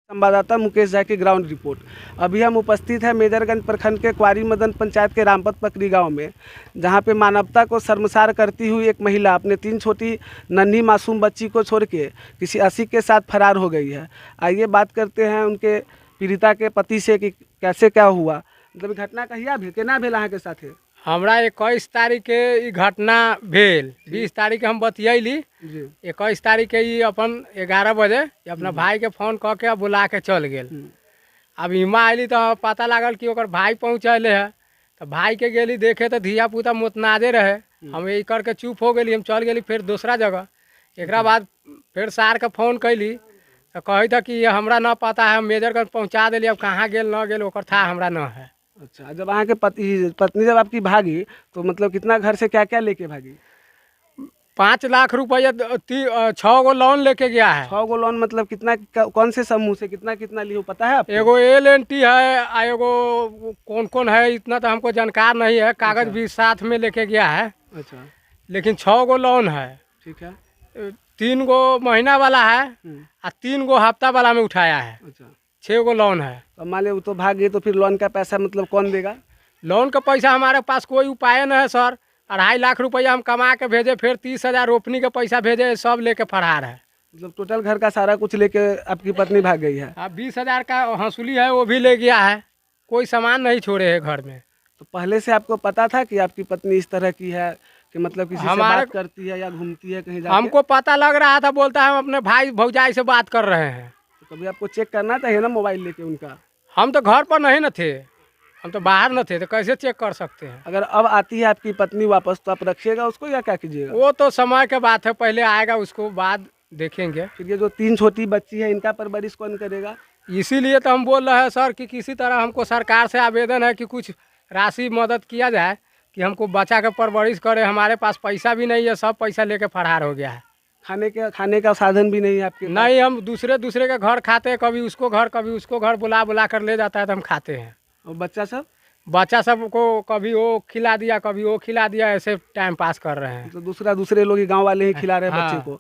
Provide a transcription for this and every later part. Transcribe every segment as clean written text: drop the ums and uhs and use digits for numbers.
संवाददाता मुकेश झा की ground report. अभी हम उपस्थित हैं मेजरगंज प्रखंड के क्वारी मदन पंचायत के रामपत पकरी गांव में, जहां पे मानवता को शर्मसार करती हुई एक महिला अपने 3 छोटी नन्ही मासूम बच्ची को छोड़ के किसी आशिक के साथ फरार हो गई है। आइए बात करते हैं उनके पीड़िता के पति से कि कैसे क्या हुआ, मतलब घटना कहिया भेल केना भेल अहाँ के साथे। हमरा 21 तारीख के ई घटना भेल। 20 तारीख के हम बतियैली, 21 तारीख के ई अपन 11 बजे अपना भाई के फोन कऽ के बुला के चल गेल। अब इमा अयली तो पता लागल कि ओकर भाई पहुँचले है, तो भाई के गेली देखे तो धिया पुता मुतनाजे रहे। हम ये करके चुप हो गेली, हम चल गेली फिर दूसरा जगह। एक बाद फिर सार के फोन कैली तो कही था कि हमरा न पता है, मेजरगंज पहुँचा दिली, अब कहाँ गेल न गेल ओकर था हमरा न है। अच्छा, जब अहाँ के पत्नी जब आपकी भागी तो मतलब कितना घर से क्या क्या लेके भागी। 5 लाख रुपया 6 गो लोन लेके गया है। 6 गो लोन मतलब कितना, कौन से समूह से कितना कितना लिया पता है आपको? एगो LNT है, एगो कौन कौन है इतना तो हमको जानकार नहीं है। कागज भी साथ में लेके गया है। अच्छा, लेकिन 6 गो लोन है। ठीक है, 3 गो महीना वाला है और 3 गो हफ्ता वाला में उठाया है। अच्छा, 6 गो लोन है। तो मान लो तो भाग गए तो फिर लोन का पैसा मतलब कौन देगा? लोन का पैसा हमारे पास कोई उपाय नहीं है सर। 2.5 लाख रुपया हम कमा के भेजे, फिर 30,000 रोपनी का पैसा भेजे, सब लेके फरार है। मतलब टोटल घर का सारा कुछ लेके आपकी पत्नी भाग गई है। 20,000 का हंसुली है वो भी ले गया है, कोई सामान नहीं छोड़े है घर में। तो पहले से आपको पता था कि आपकी पत्नी इस तरह की है कि मतलब किसी से बात करती है या घूमती है कहीं जाके? हमको पता लग रहा था, बोलता है हम अपने भाई भौजाई से बात कर रहे हैं। तो कभी आपको चेक करना चाहिए ना मोबाइल लेके उनका। हम तो घर पर नहीं न थे, हम तो बाहर न थे, तो कैसे चेक कर सकते हैं। अगर अब आती है आपकी पत्नी वापस तो आप रखिएगा उसको या क्या कीजिएगा? वो तो समय के बात है, पहले आएगा उसको बाद देखेंगे। फिर ये जो 3 छोटी बच्ची है इनका परवरिश कौन करेगा? इसीलिए तो हम बोल रहे हैं सर कि किसी तरह हमको सरकार से आवेदन है कि कुछ राशि मदद किया जाए कि हमको बच्चा का परवरिश करे। हमारे पास पैसा भी नहीं है, सब पैसा लेके फरार हो गया है। खाने का साधन भी नहीं है आपके? नहीं, हम दूसरे के घर खाते हैं, कभी उसको घर कभी उसको घर बुला कर ले जाता है तो हम खाते हैं। और बच्चा सब को कभी वो खिला दिया कभी वो खिला दिया, ऐसे टाइम पास कर रहे हैं। तो दूसरे लोग गांव वाले ही खिला रहे हैं बच्चे को,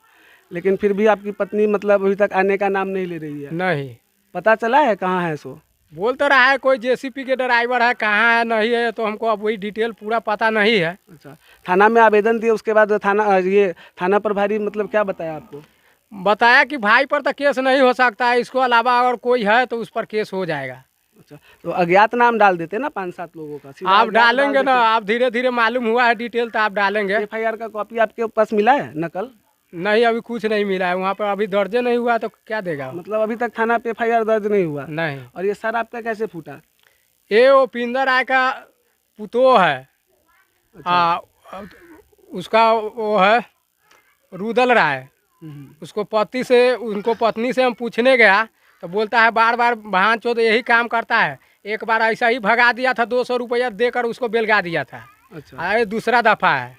लेकिन फिर भी आपकी पत्नी मतलब अभी तक आने का नाम नहीं ले रही है? नहीं पता चला है कहाँ है सो? बोल तो रहा है कोई JCP के ड्राइवर है, कहाँ है नहीं है तो हमको अब वही डिटेल पूरा पता नहीं है। अच्छा, थाना में आवेदन दिए, उसके बाद थाना प्रभारी मतलब क्या बताया आपको? बताया कि भाई पर तो केस नहीं हो सकता है, इसको अलावा अगर कोई है तो उस पर केस हो जाएगा। अच्छा, तो अज्ञात नाम डाल देते ना 5-7 लोगों का? आप डालेंगे ना, आप धीरे धीरे मालूम हुआ है डिटेल तो आप डालेंगे। FIR का कॉपी आपके पास मिला है नकल? नहीं, अभी कुछ नहीं मिला है, वहाँ पर अभी दर्ज नहीं हुआ तो क्या देगा। मतलब अभी तक थाना पे FIR दर्ज नहीं हुआ? नहीं। और ये सर आपका कैसे फूटा? ये वो पिंदर राय का पुतो है। अच्छा। उसका वो है रुदल राय। उसको उनको पत्नी से हम पूछने गया तो बोलता है बार बार बहान चोद यही काम करता है। एक बार ऐसा ही भगा दिया था, 200 रुपया देकर उसको बेलगा दिया था। अच्छा, ये दूसरा दफा है,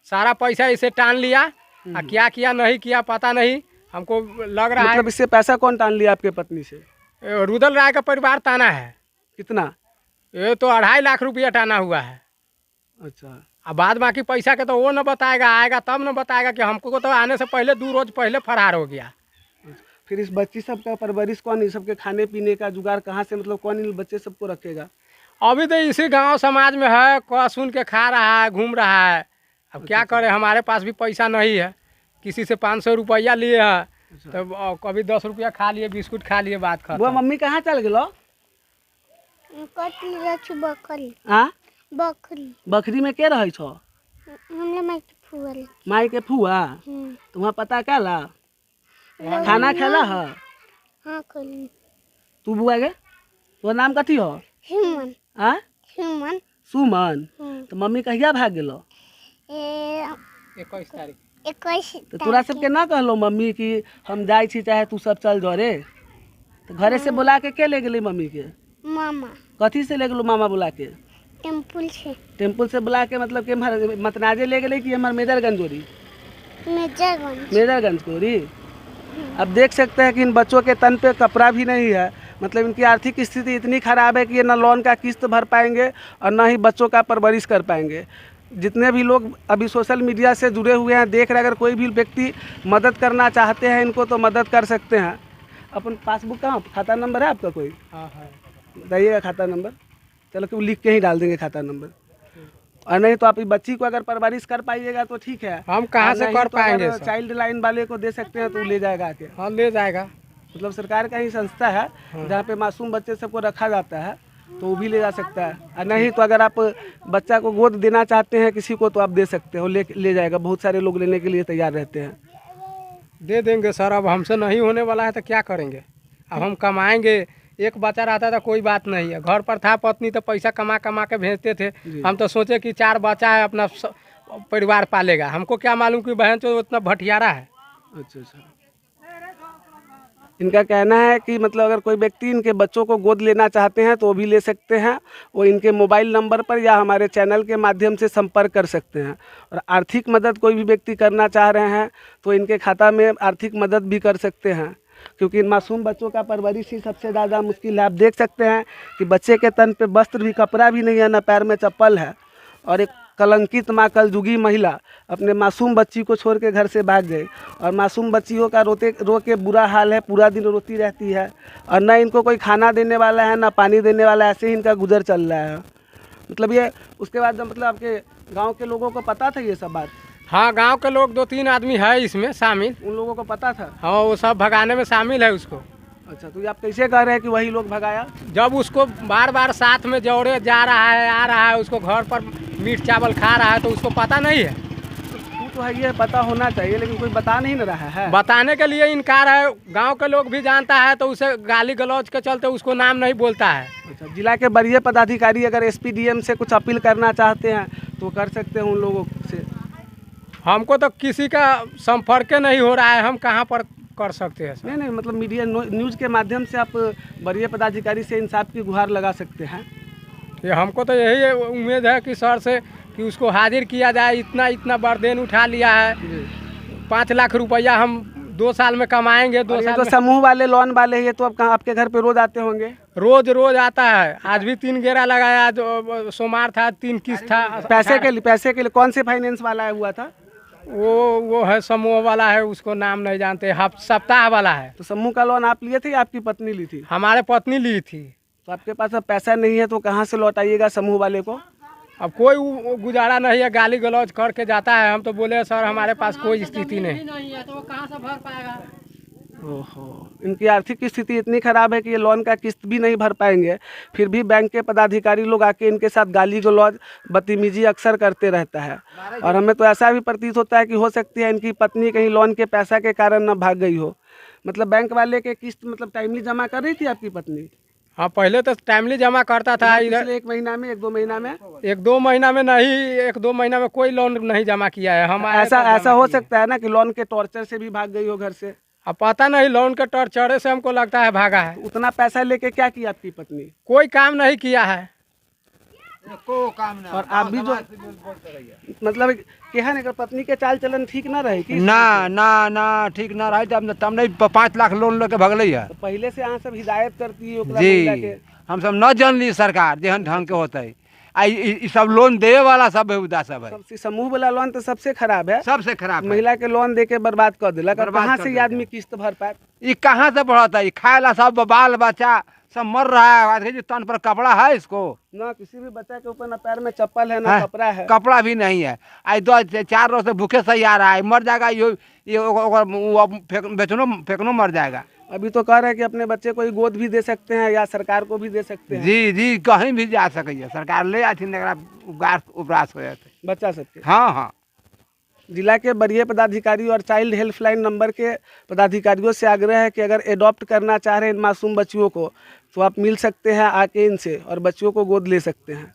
सारा पैसा इसे टान लिया। क्या किया नहीं किया पता नहीं, हमको लग रहा है। मतलब इससे पैसा कौन टान लिया आपके पत्नी से? रुदल राय का परिवार टाना है। कितना? ये तो 2.5 लाख रुपया टाना हुआ है। अच्छा, अब बाद बाकी पैसा के तो वो न बताएगा, आएगा तब न बताएगा कि हमको तो आने से पहले 2 रोज पहले फरार हो गया। फिर इस बच्ची सब का परवरिश कौन, इस सबके खाने पीने का जुगाड़ कहाँ से, मतलब कौन इन बच्चे सबको रखेगा? अभी तो इसी गांव समाज में है, कह सुन के खा रहा है, घूम रहा है। अब क्या करे, हमारे पास भी पैसा नहीं है, किसी से 500 रुपया लिए है। तो कभी 10 रुपया खा लिए, बिस्कुट खा लिए, बात खत्म। वो मम्मी कहाँ चल गलो? बकरी में के रहे छो? माई के फुआ। तुम्हारा पता क्या ला? खाना खेला है? हाँ खेली। तू बुआ गे, तो नाम कथी हो? सुमन। तो मम्मी कहिया भाग गेलो? 21 तारीख। तो तोरा सबके ना कहलो मम्मी कि हम जाए छी चाहे तू सब चल जो रे? तो घरे से बुला के ले गेली मम्मी के? मामा। कथी से ले गेलो मामा बुला के? टेम्पुल से बुला के, मतलब कि मतनाजे ले गेले कि हमारे मेजरगंज जोरी? मेजरगंज कोरी। अब देख सकते हैं कि इन बच्चों के तन पे कपड़ा भी नहीं है, मतलब इनकी आर्थिक स्थिति इतनी ख़राब है कि ये ना लोन का किस्त भर पाएंगे और ना ही बच्चों का परवरिश कर पाएंगे। जितने भी लोग अभी सोशल मीडिया से जुड़े हुए हैं, देख रहे हैं, अगर कोई भी व्यक्ति मदद करना चाहते हैं इनको तो मदद कर सकते हैं। अपन पासबुक कहाँ, खाता नंबर है आपका कोई? हाँ है। बताइएगा खाता नंबर। चलो कि वो लिख के ही डाल देंगे खाता नंबर। और नहीं तो आप इस बच्ची को अगर परवरिश कर पाइएगा तो ठीक है। हम कहाँ से कर पाएंगे सर? चाइल्ड लाइन वाले को दे सकते हैं तो ले जाएगा आके। हाँ ले जाएगा। मतलब सरकार का ही संस्था है जहाँ पे मासूम बच्चे सबको रखा जाता है, तो वो भी ले जा सकता है। और नहीं तो अगर आप बच्चा को गोद देना चाहते हैं किसी को तो आप दे सकते हो, ले जाएगा। बहुत सारे लोग लेने के लिए तैयार रहते हैं। दे देंगे सर, अब हमसे नहीं होने वाला है तो क्या करेंगे? अब हम कमाएंगे। एक बच्चा रहता था कोई बात नहीं है, घर पर था पत्नी तो पैसा कमा कमा के भेजते थे। हम तो सोचे कि 4 बच्चा है अपना परिवार पालेगा, हमको क्या मालूम कि बहन चो उतना भटियारा है। अच्छा। इनका कहना है कि मतलब अगर कोई व्यक्ति इनके बच्चों को गोद लेना चाहते हैं तो वो भी ले सकते हैं। वो इनके मोबाइल नंबर पर या हमारे चैनल के माध्यम से संपर्क कर सकते हैं। और आर्थिक मदद कोई भी व्यक्ति करना चाह रहे हैं तो इनके खाता में आर्थिक मदद भी कर सकते हैं, क्योंकि इन मासूम बच्चों का परवरिश ही सबसे ज़्यादा मुश्किल है। आप देख सकते हैं कि बच्चे के तन पे वस्त्र भी, कपड़ा भी नहीं है, ना पैर में चप्पल है। और एक कलंकित माँ, कलजुगी महिला अपने मासूम बच्ची को छोड़ के घर से भाग गई। और मासूम बच्चियों का रो के बुरा हाल है, पूरा दिन रोती रहती है। और ना इनको कोई खाना देने वाला है, ना पानी देने वाला है, ऐसे ही इनका गुजर चल रहा है। मतलब ये उसके बाद मतलब आपके गाँव के लोगों को पता था ये सब बात? हाँ, गांव के लोग 2-3 आदमी है इसमें शामिल। उन लोगों को पता था? हाँ, वो सब भगाने में शामिल है उसको। अच्छा, तो ये आप कैसे कह रहे हैं कि वही लोग भगाया? जब उसको बार बार साथ में जोड़े जा रहा है, आ रहा है, उसको घर पर मीट चावल खा रहा है, तो उसको पता नहीं है। तो है, ये पता होना चाहिए, लेकिन कोई बता नहीं न रहा है। बताने के लिए इनकार है। गांव के लोग भी जानता है तो उसे गाली गलौज के चलते उसको नाम नहीं बोलता है। अच्छा, जिला के वरीय पदाधिकारी अगर एसपीडीएम से कुछ अपील करना चाहते हैं तो कर सकते हैं उन लोगों से। हमको तो किसी का संपर्क नहीं हो रहा है, हम कहाँ पर कर सकते हैं? नहीं, मतलब मीडिया न्यूज़ के माध्यम से आप वरीय पदाधिकारी से इंसाफ की गुहार लगा सकते हैं। ये हमको तो यही उम्मीद है कि सर से कि उसको हाजिर किया जाए। इतना बर्देन उठा लिया है। 5 लाख रुपया हम 2 साल में कमाएंगे। 2 साल तो समूह वाले, लोन वाले, ये तो अब कहाँ आपके घर पे रोज आते होंगे? रोज आता है। आज भी 3 गेरा लगाया, जो सोमवार था, 3 किस्त था। पैसे के लिए कौन से फाइनेंस वाला हुआ था? वो है समूह वाला है, उसको नाम नहीं जानते। सप्ताह वाला है। तो समूह का लोन आप लिए थे या आपकी पत्नी ली थी? हमारे पत्नी ली थी। तो आपके पास अब पैसा नहीं है तो कहाँ से लौटाइएगा समूह वाले को? अब कोई गुजारा नहीं है, गाली गलौज करके जाता है। हम तो बोले सर हमारे पास कोई स्थिति नहीं है, तो वो कहाँ से भर पाएगा? ओहो, इनकी आर्थिक स्थिति इतनी खराब है कि ये लोन का किस्त भी नहीं भर पाएंगे। फिर भी बैंक के पदाधिकारी लोग आके इनके साथ गाली गलौज, बदतमीजी अक्सर करते रहता है। और हमें तो ऐसा भी प्रतीत होता है कि हो सकती है इनकी पत्नी कहीं लोन के पैसा के कारण न भाग गई हो। मतलब बैंक वाले के किस्त मतलब टाइमली जमा कर रही थी आपकी पत्नी? हाँ, पहले तो टाइमली जमा करता था। इधर 1 महीना में, 1-2 महीना में? 1-2 महीना में नहीं, 1-2 महीना में कोई लोन नहीं जमा किया है। हम ऐसा हो सकता है ना कि लोन के टॉर्चर से भी भाग गई हो घर से? अब पता नहीं, लोन के टॉर्चर से हमको लगता है भागा है। उतना पैसा लेके क्या किया आपकी पत्नी? कोई काम नहीं किया है। और आप भी जो मतलब क्या है, पत्नी के चाल चलन ठीक ना रहे कि? ना ठीक ना रहे तब नहीं 5 लाख लोन लेके भगल है। तो पहले से अहाँ सब हिदायत करती है जी, हम सब न जानली सरकार जेहन ढंग के होते। आई सब लोन देवे वाला सब बेहुदा सब है। सबसे समूह वाला लोन तो सबसे खराब है। सबसे खराब महिला के लोन दे के बर्बाद कर दिला। कहाँ से ये आदमी किस्त भर पाए? ये कहाँ से बढ़ता है? खाए ला सब बाल बच्चा सब मर रहा है। आज के तन पर कपड़ा है इसको? ना किसी भी बच्चा के ऊपर ना पैर में चप्पल है, ना कपड़ा है। कपड़ा भी नहीं है। आज 2-4 रोज से भूखे सही आ रहा है, मर जाएगा। ये फेंकनो मर जाएगा। अभी तो कह रहे हैं कि अपने बच्चे को ही गोद भी दे सकते हैं या सरकार को भी दे सकते हैं। जी, कहीं भी जा सके सरकार ले आती उपरास हो जाते बच्चा सबके। हाँ। जिला के वरीय पदाधिकारी और चाइल्ड हेल्पलाइन नंबर के पदाधिकारियों से आग्रह है कि अगर एडॉप्ट करना चाह रहे हैं इन मासूम बच्चियों को तो आप मिल सकते हैं आके इनसे और बच्चियों को गोद ले सकते हैं।